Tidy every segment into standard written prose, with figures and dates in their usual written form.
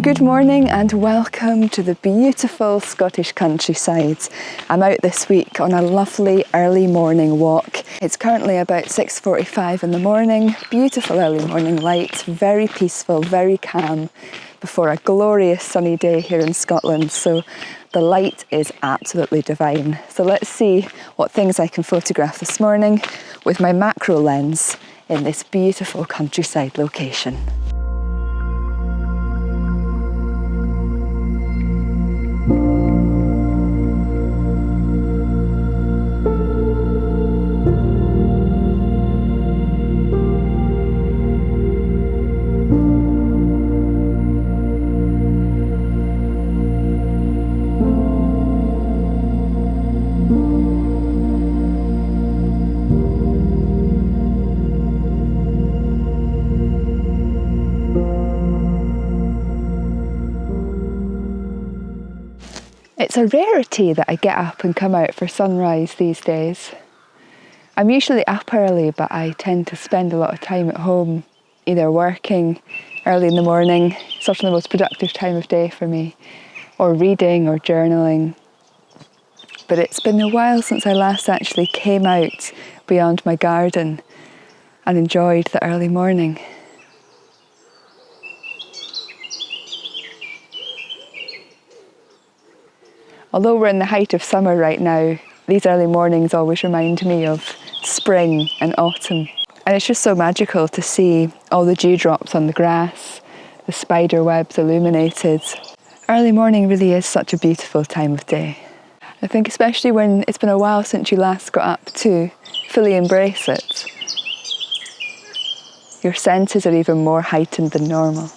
good morning and welcome to the beautiful Scottish countryside. I'm out this week on a lovely early morning walk. It's currently about 6:45 in the morning, beautiful early morning light, very peaceful, very calm, before a glorious sunny day here in Scotland. So the light is absolutely divine. So let's see what things I can photograph this morning with my macro lens in this beautiful countryside location. It's a rarity that I get up and come out for sunrise these days. I'm usually up early, but I tend to spend a lot of time at home, either working early in the morning, it's often the most productive time of day for me, or reading or journaling. But it's been a while since I last actually came out beyond my garden and enjoyed the early morning. Although we're in the height of summer right now, these early mornings always remind me of spring and autumn. And it's just so magical to see all the dewdrops on the grass, the spider webs illuminated. Early morning really is such a beautiful time of day. I think especially when it's been a while since you last got up to fully embrace it. Your senses are even more heightened than normal.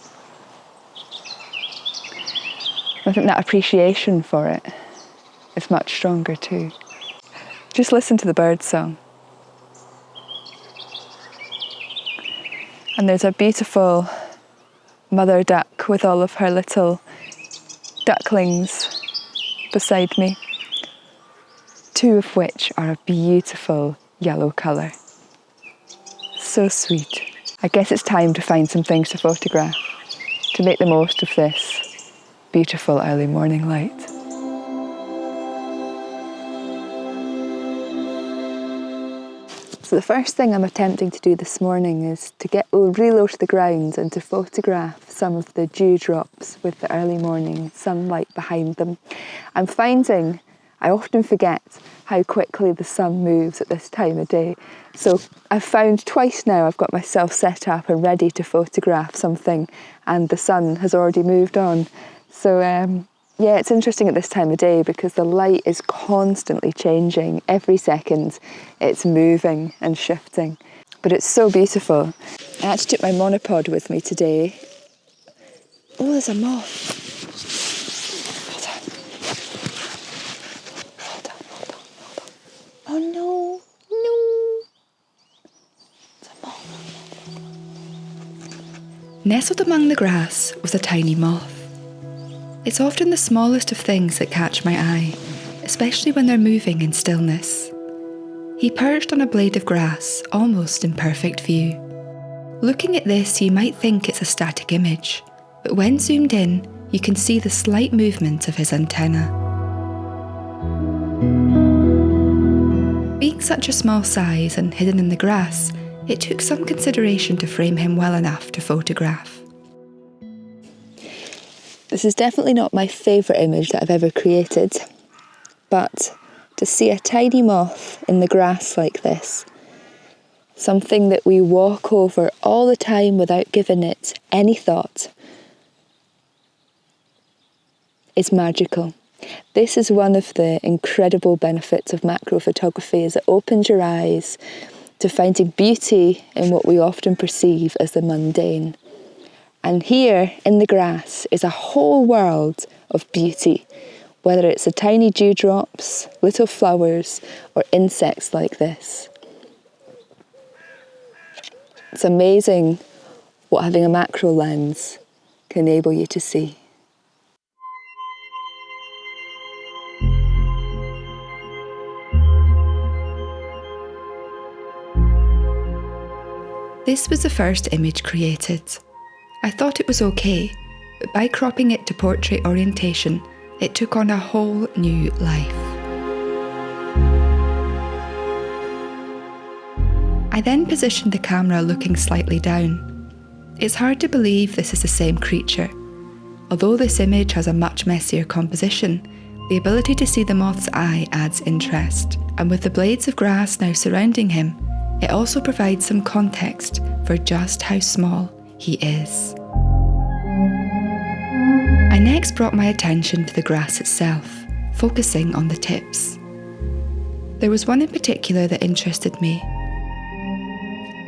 I think that appreciation for it is much stronger too. Just listen to the birdsong. And there's a beautiful mother duck with all of her little ducklings beside me, two of which are a beautiful yellow colour. So sweet. I guess it's time to find some things to photograph to make the most of this beautiful early morning light. So the first thing I'm attempting to do this morning is to get really low to the ground and to photograph some of the dewdrops with the early morning sunlight behind them. I'm finding I often forget how quickly the sun moves at this time of day. So I've found twice now I've got myself set up and ready to photograph something and the sun has already moved on. So yeah, it's interesting at this time of day because the light is constantly changing. Every second it's moving and shifting. But it's so beautiful. I actually took my monopod with me today. Oh, there's a moth. Hold on. Oh no, no. It's a moth. Nestled among the grass was a tiny moth. It's often the smallest of things that catch my eye, especially when they're moving in stillness. He perched on a blade of grass, almost in perfect view. Looking at this, you might think it's a static image, but when zoomed in, you can see the slight movement of his antenna. Being such a small size and hidden in the grass, it took some consideration to frame him well enough to photograph. This is definitely not my favourite image that I've ever created, but to see a tiny moth in the grass like this, something that we walk over all the time without giving it any thought, is magical. This is one of the incredible benefits of macro photography, is it opens your eyes to finding beauty in what we often perceive as the mundane. And here in the grass is a whole world of beauty, whether it's the tiny dewdrops, little flowers, or insects like this. It's amazing what having a macro lens can enable you to see. This was the first image created. I thought it was okay, but by cropping it to portrait orientation, it took on a whole new life. I then positioned the camera looking slightly down. It's hard to believe this is the same creature. Although this image has a much messier composition, the ability to see the moth's eye adds interest, and with the blades of grass now surrounding him, it also provides some context for just how small he is. I next brought my attention to the grass itself, focusing on the tips. There was one in particular that interested me.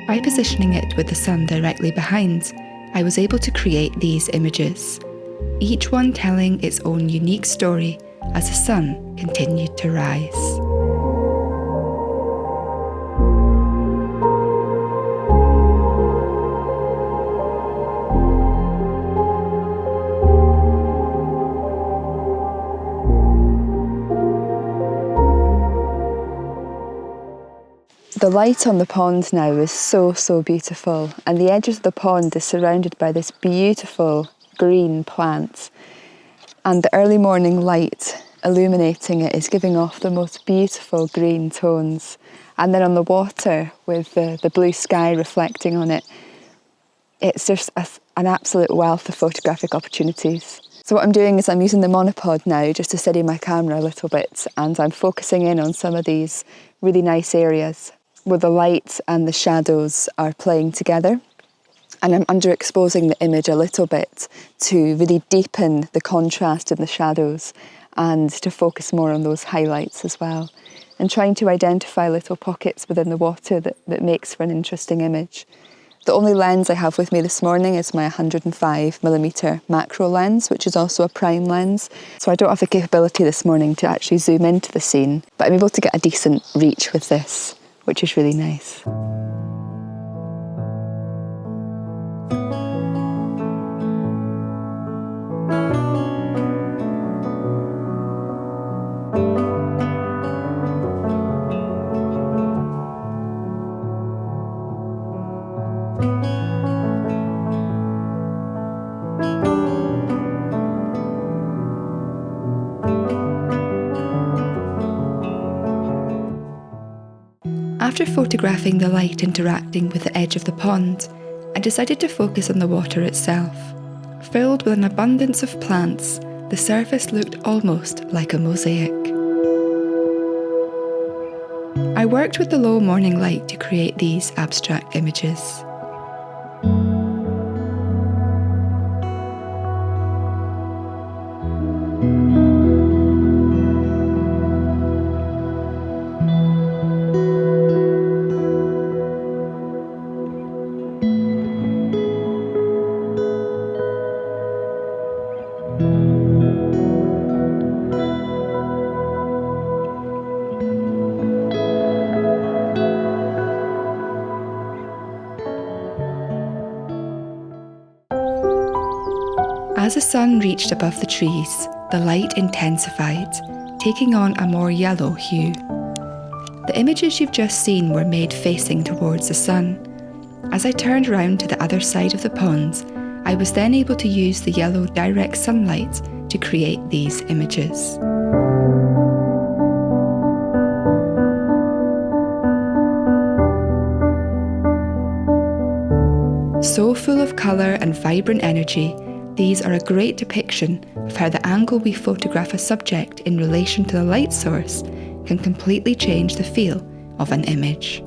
By positioning it with the sun directly behind, I was able to create these images, each one telling its own unique story as the sun continued to rise. The light on the pond now is so beautiful, and the edges of the pond is surrounded by this beautiful green plant, and the early morning light illuminating it is giving off the most beautiful green tones. And then on the water with the blue sky reflecting on it, it's just an absolute wealth of photographic opportunities. So what I'm doing is I'm using the monopod now just to steady my camera a little bit, and I'm focusing in on some of these really nice areas where the light and the shadows are playing together. And I'm underexposing the image a little bit to really deepen the contrast in the shadows and to focus more on those highlights as well. And trying to identify little pockets within the water that makes for an interesting image. The only lens I have with me this morning is my 105mm macro lens, which is also a prime lens. So I don't have the capability this morning to actually zoom into the scene, but I'm able to get a decent reach with this, which is really nice. After photographing the light interacting with the edge of the pond, I decided to focus on the water itself. Filled with an abundance of plants, the surface looked almost like a mosaic. I worked with the low morning light to create these abstract images. As the sun reached above the trees, the light intensified, taking on a more yellow hue. The images you've just seen were made facing towards the sun. As I turned round to the other side of the pond, I was then able to use the yellow direct sunlight to create these images. So full of colour and vibrant energy, these are a great depiction of how the angle we photograph a subject in relation to the light source can completely change the feel of an image.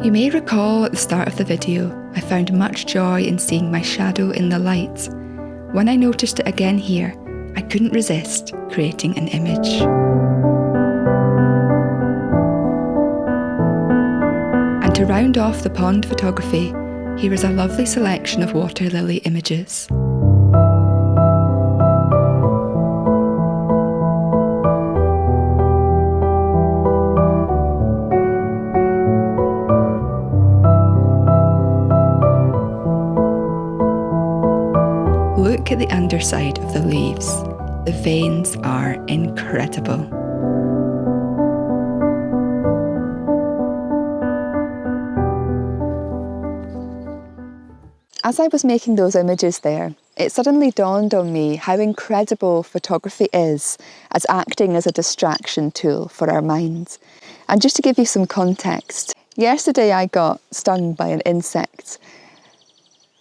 You may recall at the start of the video, I found much joy in seeing my shadow in the light. When I noticed it again here, I couldn't resist creating an image. And to round off the pond photography, here is a lovely selection of water lily images. Look at the underside of the leaves. The veins are incredible. As I was making those images there, it suddenly dawned on me how incredible photography is as acting as a distraction tool for our minds. And just to give you some context, yesterday I got stung by an insect,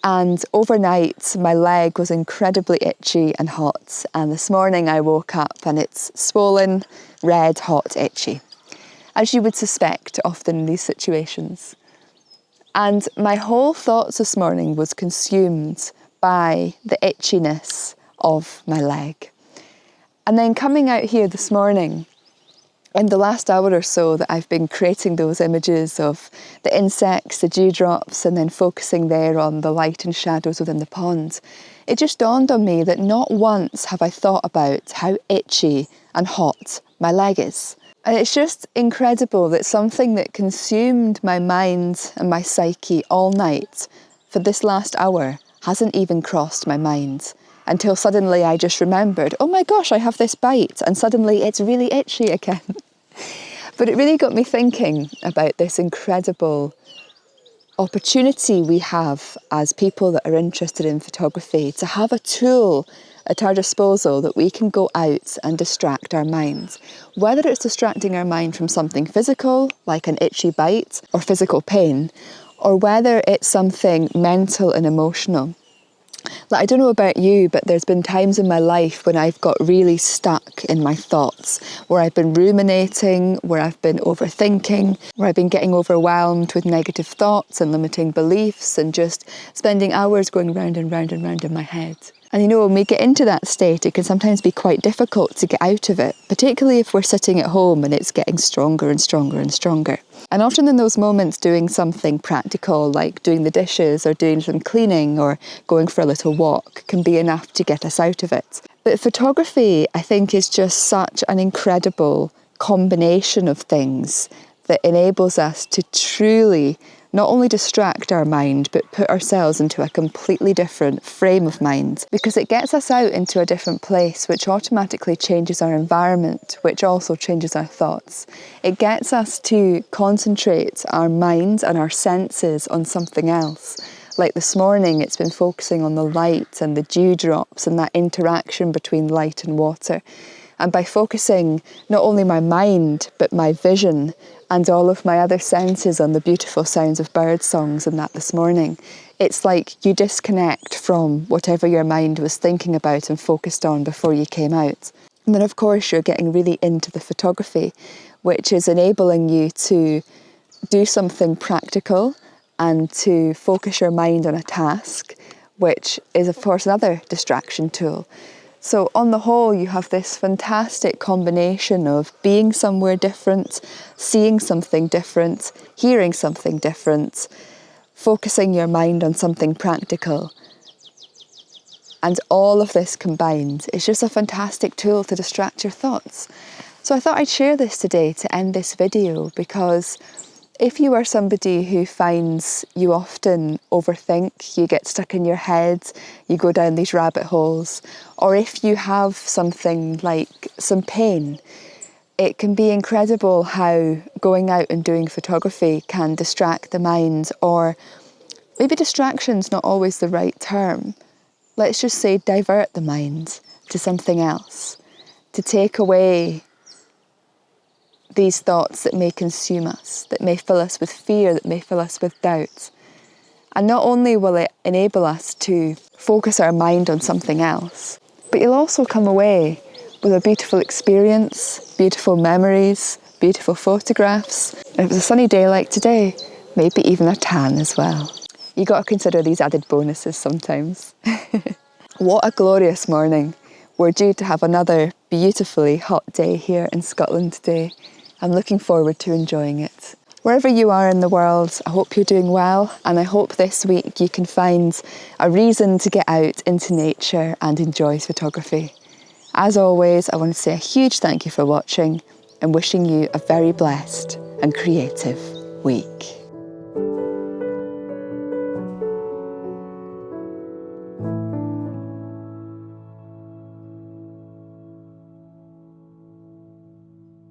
and overnight my leg was incredibly itchy and hot, and this morning I woke up and it's swollen, red, hot, itchy, as you would suspect often in these situations. And my whole thoughts this morning was consumed by the itchiness of my leg. And then coming out here this morning, in the last hour or so that I've been creating those images of the insects, the dewdrops, and then focusing there on the light and shadows within the pond, it just dawned on me that not once have I thought about how itchy and hot my leg is. And it's just incredible that something that consumed my mind and my psyche all night for this last hour hasn't even crossed my mind until suddenly I just remembered, oh my gosh, I have this bite, and suddenly it's really itchy again. But it really got me thinking about this incredible opportunity we have as people that are interested in photography to have a tool at our disposal that we can go out and distract our minds. Whether it's distracting our mind from something physical, like an itchy bite or physical pain, or whether it's something mental and emotional. Like, I don't know about you, but there's been times in my life when I've got really stuck in my thoughts, where I've been ruminating, where I've been overthinking, where I've been getting overwhelmed with negative thoughts and limiting beliefs and just spending hours going round and round and round in my head. And you know, when we get into that state, it can sometimes be quite difficult to get out of it, particularly if we're sitting at home and it's getting stronger and stronger and stronger. And often in those moments, doing something practical, like doing the dishes or doing some cleaning or going for a little walk, can be enough to get us out of it. But photography, I think, is just such an incredible combination of things that enables us to truly not only distract our mind, but put ourselves into a completely different frame of mind, because it gets us out into a different place, which automatically changes our environment, which also changes our thoughts. It gets us to concentrate our minds and our senses on something else. Like this morning, it's been focusing on the light and the dewdrops and that interaction between light and water. And by focusing not only my mind, but my vision and all of my other senses on the beautiful sounds of bird songs and that this morning, it's like you disconnect from whatever your mind was thinking about and focused on before you came out. And then of course you're getting really into the photography, which is enabling you to do something practical and to focus your mind on a task, which is of course another distraction tool. So on the whole, you have this fantastic combination of being somewhere different, seeing something different, hearing something different, focusing your mind on something practical. And all of this combined is just a fantastic tool to distract your thoughts. So I thought I'd share this today to end this video, because if you are somebody who finds you often overthink, you get stuck in your head, you go down these rabbit holes, or if you have something like some pain, it can be incredible how going out and doing photography can distract the mind, or maybe distraction's not always the right term. Let's just say divert the mind to something else, to take away these thoughts that may consume us, that may fill us with fear, that may fill us with doubt. And not only will it enable us to focus our mind on something else, but you'll also come away with a beautiful experience, beautiful memories, beautiful photographs. And if it was a sunny day like today, maybe even a tan as well. You got to consider these added bonuses sometimes. What a glorious morning. We're due to have another beautifully hot day here in Scotland today. I'm looking forward to enjoying it. Wherever you are in the world, I hope you're doing well, and I hope this week you can find a reason to get out into nature and enjoy photography. As always, I want to say a huge thank you for watching and wishing you a very blessed and creative week.